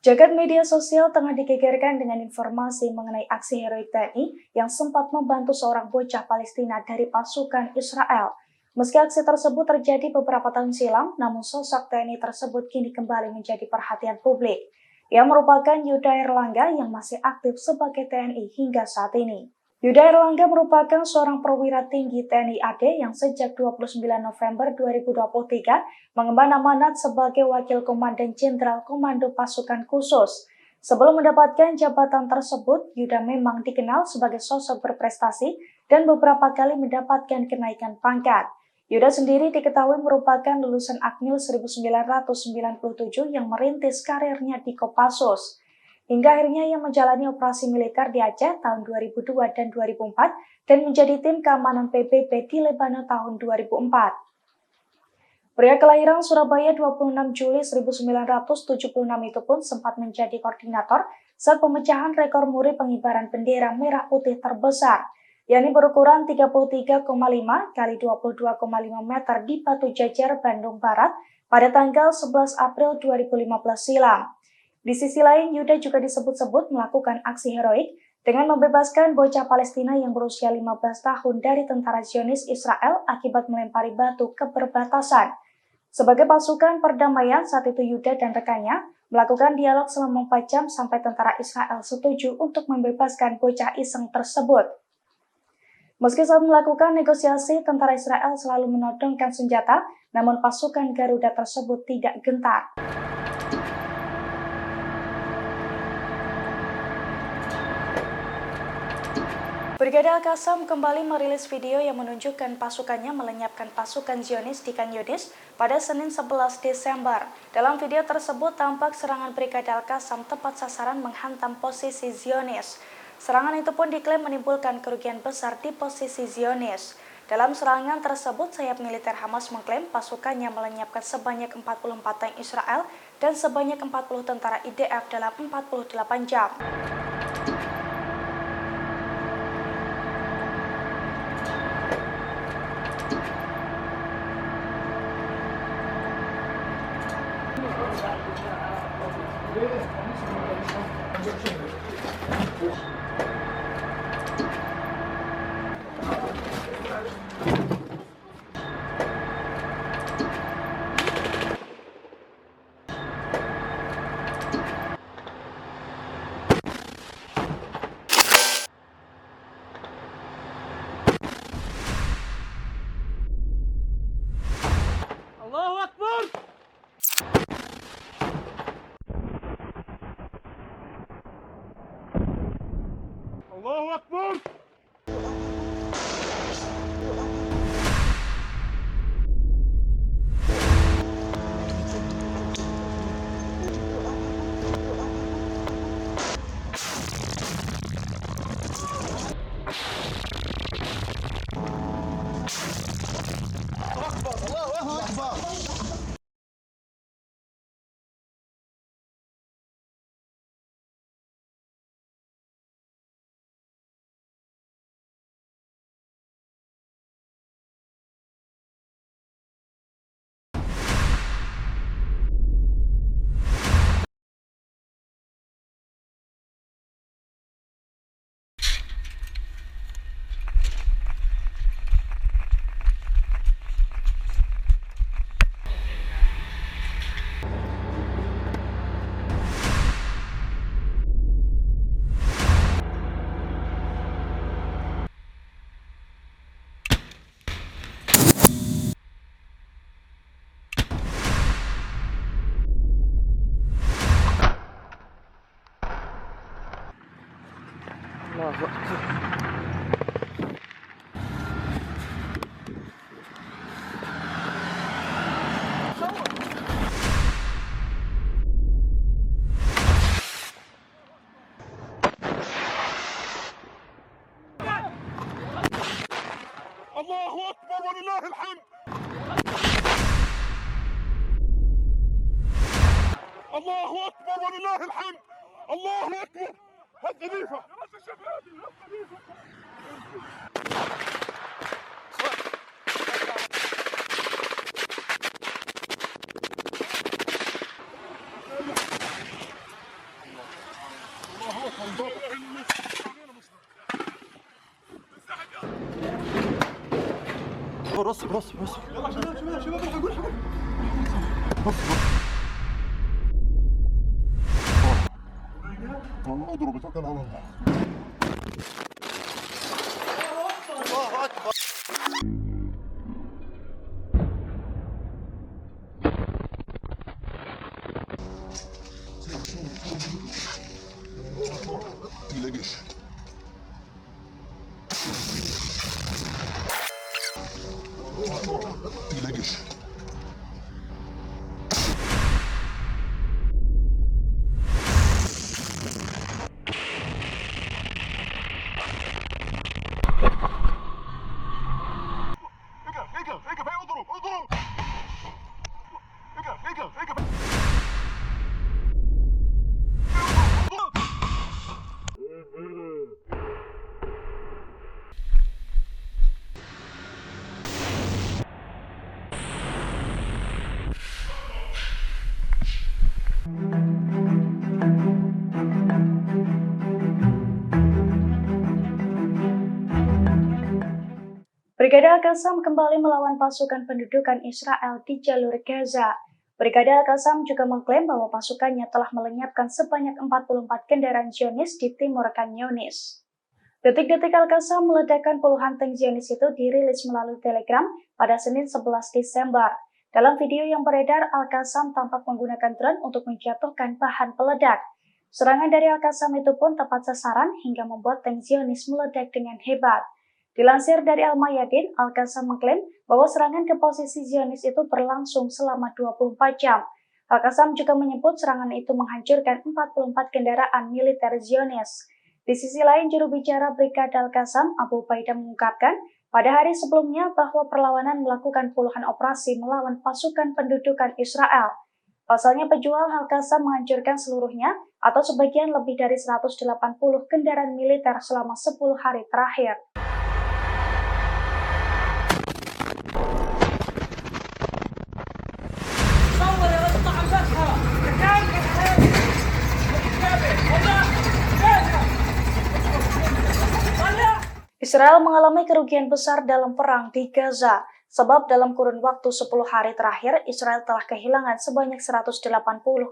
Jagad media sosial tengah digegerkan dengan informasi mengenai aksi heroik TNI yang sempat membantu seorang bocah Palestina dari pasukan Israel. Meski aksi tersebut terjadi beberapa tahun silam, namun sosok TNI tersebut kini kembali menjadi perhatian publik. Ia merupakan Yuda Erlangga yang masih aktif sebagai TNI hingga saat ini. Yuda Erlangga merupakan seorang perwira tinggi TNI AD yang sejak 29 November 2023 mengemban amanat sebagai Wakil Komandan Jenderal Komando Pasukan Khusus. Sebelum mendapatkan jabatan tersebut, Yuda memang dikenal sebagai sosok berprestasi dan beberapa kali mendapatkan kenaikan pangkat. Yuda sendiri diketahui merupakan lulusan Akmil 1997 yang merintis karirnya di Kopassus. Hingga akhirnya ia menjalani operasi militer di Aceh tahun 2002 dan 2004 dan menjadi tim keamanan PBB di Lebanon tahun 2004. Pria kelahiran Surabaya 26 Juli 1976 itu pun sempat menjadi koordinator saat pemecahan rekor muri pengibaran bendera merah putih terbesar, yakni berukuran 33,5 kali 22,5 meter di Batu Jajar, Bandung Barat pada tanggal 11 April 2015 silam. Di sisi lain, Yuda juga disebut-sebut melakukan aksi heroik dengan membebaskan bocah Palestina yang berusia 15 tahun dari tentara Zionis Israel akibat melempari batu ke perbatasan. Sebagai pasukan perdamaian, saat itu Yuda dan rekannya melakukan dialog selama 4 jam sampai tentara Israel setuju untuk membebaskan bocah iseng tersebut. Meski saat melakukan negosiasi, tentara Israel selalu menodongkan senjata, namun pasukan Garuda tersebut tidak gentar. Brigade Al-Qassam kembali merilis video yang menunjukkan pasukannya melenyapkan pasukan Zionis di Khan Yunis pada Senin 11 Desember. Dalam video tersebut tampak serangan Brigade Al-Qassam tepat sasaran menghantam posisi Zionis. Serangan itu pun diklaim menimbulkan kerugian besar di posisi Zionis. Dalam serangan tersebut, sayap militer Hamas mengklaim pasukannya melenyapkan sebanyak 44 tank Israel dan sebanyak 40 tentara IDF dalam 48 jam. Allahu Akbar! Allahu Akbar! Allahu Akbar! Allahu Akbar. Allahu Akbar walillahil hamd. Allahu Akbar walillahil hamd. Allahu Akbar. الخليفة اصبر اصبر اصبر اصبر يلا شباب شباب شباب الحقوا الحقوا اصبر والله اضرب توكل على الله الله اكبر تلاقيش تلاقيش اقف اقف اضرب اضرب اقف اقف اقف Brigade Al-Qassam kembali melawan pasukan pendudukan Israel di jalur Gaza. Brigade Al-Qassam juga mengklaim bahwa pasukannya telah melenyapkan sebanyak 44 kendaraan Zionis di timur Khan Yunis. Detik-detik Al-Qassam meledakkan puluhan tank Zionis itu dirilis melalui Telegram pada Senin 11 Desember. Dalam video yang beredar, Al-Qassam tampak menggunakan drone untuk menjatuhkan bahan peledak. Serangan dari Al-Qassam itu pun tepat sasaran hingga membuat tank Zionis meledak dengan hebat. Dilansir dari Al-Mayadin, Al-Qassam mengklaim bahwa serangan ke posisi Zionis itu berlangsung selama 24 jam. Al-Qassam juga menyebut serangan itu menghancurkan 44 kendaraan militer Zionis. Di sisi lain, juru bicara Brigade Al-Qassam, Abu Ubaidah mengungkapkan pada hari sebelumnya bahwa perlawanan melakukan puluhan operasi melawan pasukan pendudukan Israel. Pasalnya, pejuang Al-Qassam menghancurkan seluruhnya atau sebagian lebih dari 180 kendaraan militer selama 10 hari terakhir. Israel mengalami kerugian besar dalam perang di Gaza, sebab dalam kurun waktu 10 hari terakhir, Israel telah kehilangan sebanyak 180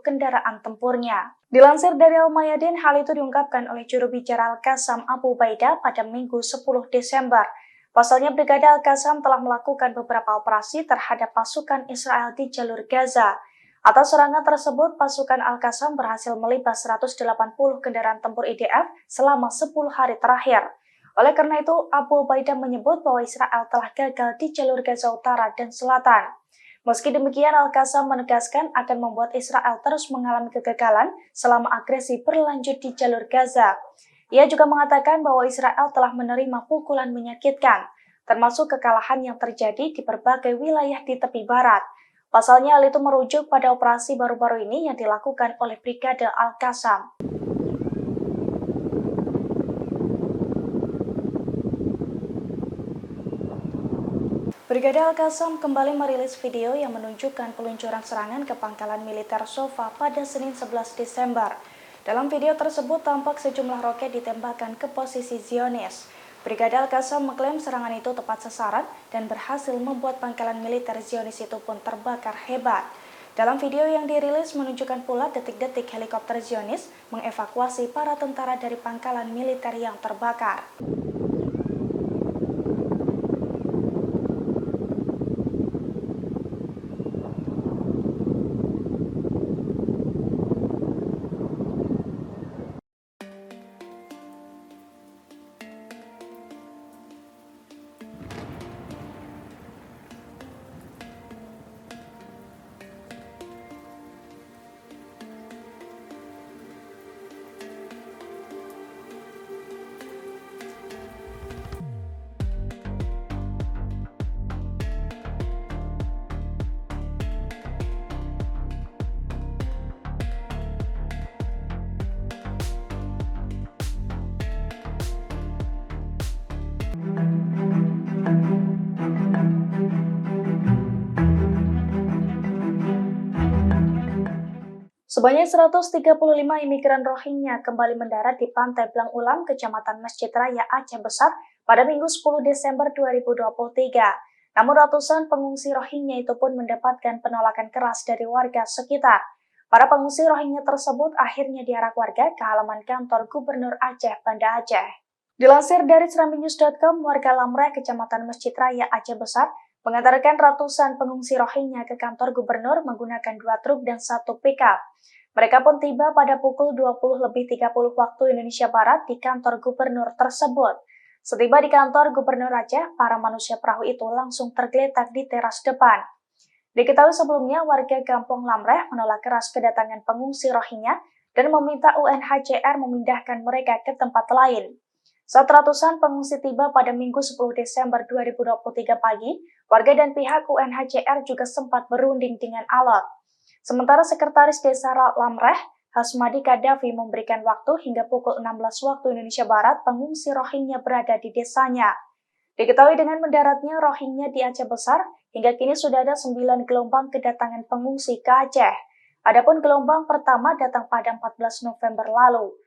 kendaraan tempurnya. Dilansir dari Al-Mayadin, hal itu diungkapkan oleh juru bicara Al-Qassam Abu Ubaidah pada Minggu 10 Desember. Pasalnya, Brigade Al-Qassam telah melakukan beberapa operasi terhadap pasukan Israel di jalur Gaza. Atas serangan tersebut, pasukan Al-Qassam berhasil melibas 180 kendaraan tempur IDF selama 10 hari terakhir. Oleh karena itu, Abu Ubaidah menyebut bahwa Israel telah gagal di jalur Gaza Utara dan Selatan. Meski demikian, Al-Qassam menegaskan akan membuat Israel terus mengalami kegagalan selama agresi berlanjut di jalur Gaza. Ia juga mengatakan bahwa Israel telah menerima pukulan menyakitkan, termasuk kekalahan yang terjadi di berbagai wilayah di tepi barat. Pasalnya, hal itu merujuk pada operasi baru-baru ini yang dilakukan oleh Brigade Al-Qassam. Brigade Al-Qassam kembali merilis video yang menunjukkan peluncuran serangan ke pangkalan militer Sofa pada Senin 11 Desember. Dalam video tersebut tampak sejumlah roket ditembakkan ke posisi Zionis. Brigade Al-Qassam mengklaim serangan itu tepat sasaran dan berhasil membuat pangkalan militer Zionis itu pun terbakar hebat. Dalam video yang dirilis menunjukkan pula detik-detik helikopter Zionis mengevakuasi para tentara dari pangkalan militer yang terbakar. Sebanyak 135 imigran Rohingya kembali mendarat di Pantai Blang Ulam, Kecamatan Masjid Raya Aceh Besar pada Minggu 10 Desember 2023. Namun ratusan pengungsi Rohingya itu pun mendapatkan penolakan keras dari warga sekitar. Para pengungsi Rohingya tersebut akhirnya diarak warga ke halaman kantor Gubernur Aceh, Banda Aceh. Dilansir dari serambinews.com, warga Lamreh, Kecamatan Masjid Raya Aceh Besar, mengantarkan ratusan pengungsi Rohingya ke kantor gubernur menggunakan 2 truk dan 1 pickup. Mereka pun tiba pada pukul 20.30 waktu Indonesia Barat di kantor gubernur tersebut. Setiba di kantor Gubernur Aceh, para manusia perahu itu langsung tergeletak di teras depan. Diketahui sebelumnya, warga Kampung Lamreh menolak keras kedatangan pengungsi Rohingya dan meminta UNHCR memindahkan mereka ke tempat lain. Saat ratusan pengungsi tiba pada Minggu 10 Desember 2023 pagi, warga dan pihak UNHCR juga sempat berunding dengan alat. Sementara Sekretaris Desa Lamreh, Hasmadi Kadafi, memberikan waktu hingga pukul 16 waktu Indonesia Barat pengungsi Rohingya berada di desanya. Diketahui dengan mendaratnya Rohingya di Aceh Besar, hingga kini sudah ada 9 gelombang kedatangan pengungsi ke Aceh. Adapun gelombang pertama datang pada 14 November lalu.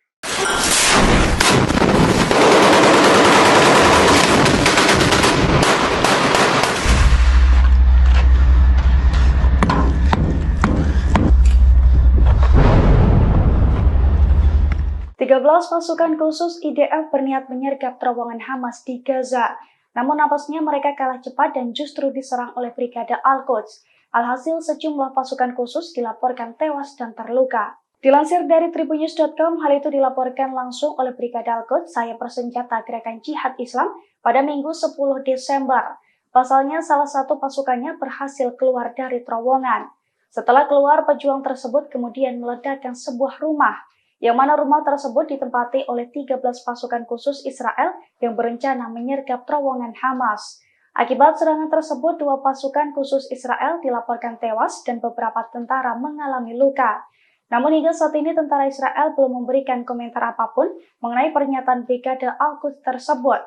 Pasukan khusus IDF berniat menyergap terowongan Hamas di Gaza. Namun napasnya mereka kalah cepat dan justru diserang oleh Brigade Al-Quds. Alhasil sejumlah pasukan khusus dilaporkan tewas dan terluka. Dilansir dari tribunnews.com, hal itu dilaporkan langsung oleh Brigade Al-Quds, sayap bersenjata Gerakan Jihad Islam pada Minggu 10 Desember. Pasalnya salah satu pasukannya berhasil keluar dari terowongan. Setelah keluar, pejuang tersebut kemudian meledakkan sebuah rumah, yang mana rumah tersebut ditempati oleh 13 pasukan khusus Israel yang berencana menyergap terowongan Hamas. Akibat serangan tersebut, 2 pasukan khusus Israel dilaporkan tewas dan beberapa tentara mengalami luka. Namun hingga saat ini tentara Israel belum memberikan komentar apapun mengenai pernyataan Brigade Al-Quds tersebut.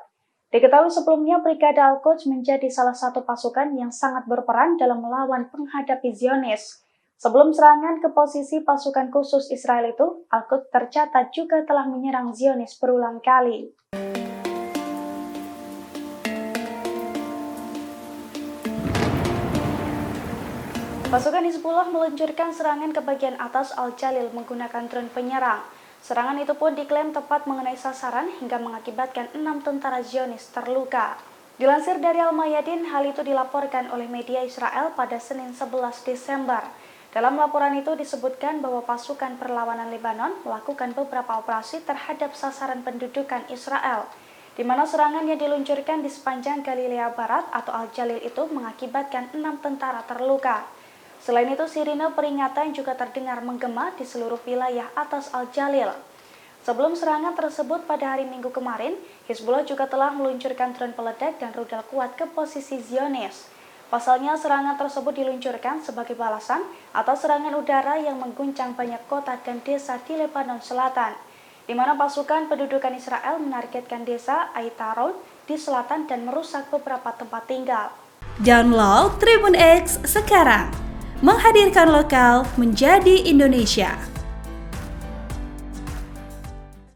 Diketahui sebelumnya Brigade Al-Quds menjadi salah satu pasukan yang sangat berperan dalam melawan penghadapi Zionis. Sebelum serangan ke posisi pasukan khusus Israel itu, Al-Quds tercatat juga telah menyerang Zionis berulang kali. Pasukan Hizbullah meluncurkan serangan ke bagian atas Al-Jalil menggunakan drone penyerang. Serangan itu pun diklaim tepat mengenai sasaran hingga mengakibatkan 6 tentara Zionis terluka. Dilansir dari Al-Mayadin, hal itu dilaporkan oleh media Israel pada Senin 11 Desember. Dalam laporan itu disebutkan bahwa pasukan perlawanan Lebanon melakukan beberapa operasi terhadap sasaran pendudukan Israel, di mana serangan yang diluncurkan di sepanjang Galilea Barat atau Al-Jalil itu mengakibatkan 6 tentara terluka. Selain itu, sirine peringatan juga terdengar menggema di seluruh wilayah atas Al-Jalil. Sebelum serangan tersebut pada hari Minggu kemarin, Hizbullah juga telah meluncurkan drone peledak dan rudal kuat ke posisi Zionis. Pasalnya, serangan tersebut diluncurkan sebagai balasan atas serangan udara yang mengguncang banyak kota dan desa di Lebanon Selatan, di mana pasukan pendudukan Israel menargetkan desa Aitaron di selatan dan merusak beberapa tempat tinggal. Download Tribun X sekarang, menghadirkan lokal menjadi Indonesia.